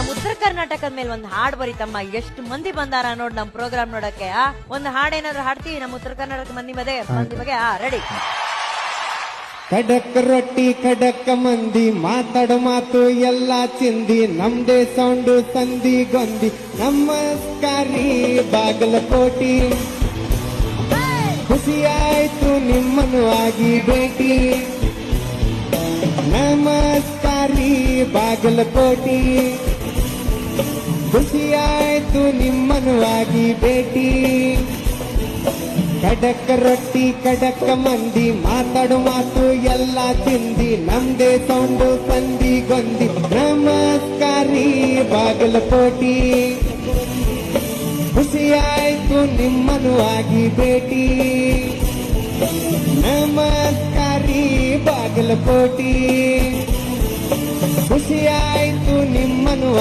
ನಮ್ ಉತ್ತರ ಕರ್ನಾಟಕದ ಮೇಲೆ ಒಂದ್ ಹಾಡ್ ಬರೀತಮ್ಮ. ಎಷ್ಟು ಮಂದಿ ಬಂದಾರ ನೋಡ್ ನಮ್ ಪ್ರೋಗ್ರಾಮ್ ನೋಡಕ್ಕೆ. ಒಂದ್ ಹಾಡ್ ಏನಾದ್ರು ಹಾಡ್ತೀವಿ ನಮ್ ಉತ್ತರ ಕರ್ನಾಟಕ ಮಂದಿ ಬಗ್ಗೆ. ರೆಡಿ. ಖಡಕ್ ರೊಟ್ಟಿ ಖಡಕ್ ಮಂದಿ ಮಾತಾಡೋ ಮಾತು ಎಲ್ಲ ಚಿಂದಿ ನಮ್ದೇ ಸೌಂಡು ಸಂದಿ ಗೊಂದಿ ನಮಸ್ಕಾರಿ ಬಾಗಲಕೋಟಿ ಖುಷಿಯಾಯ್ತು ನಿಮ್ಮನ್ನು ಆಗಿ ಭೇಟಿ ನಮಸ್ಕಾರಿ ಬಾಗಲಕೋಟಿ ಖುಷಿಯಾಯ್ತು ನಿಮ್ಮನ್ನು ಆಗಿ ಭೇಟಿ ಖಡಕ್ ರೊಟ್ಟಿ ಖಡಕ್ ಮಂದಿ ಮಾತಾಡೋ ಮಾತು ಎಲ್ಲ ತಿಂದಿ ನಮ್ದೇ ಸೌಂಡು ಸಂದಿ ಗೊಂದಿ ನಮಸ್ಕಾರಿ ಬಾಗಲಕೋಟಿ ಖುಷಿಯಾಯ್ತು ನಿಮ್ಮನ್ನು ಆಗಿ ಭೇಟಿ ನಮಸ್ಕಾರಿ ಬಾಗಲಕೋಟಿ ಖುಷಿಯಾಯ್ತು ನಿಮ್ಮನ್ನು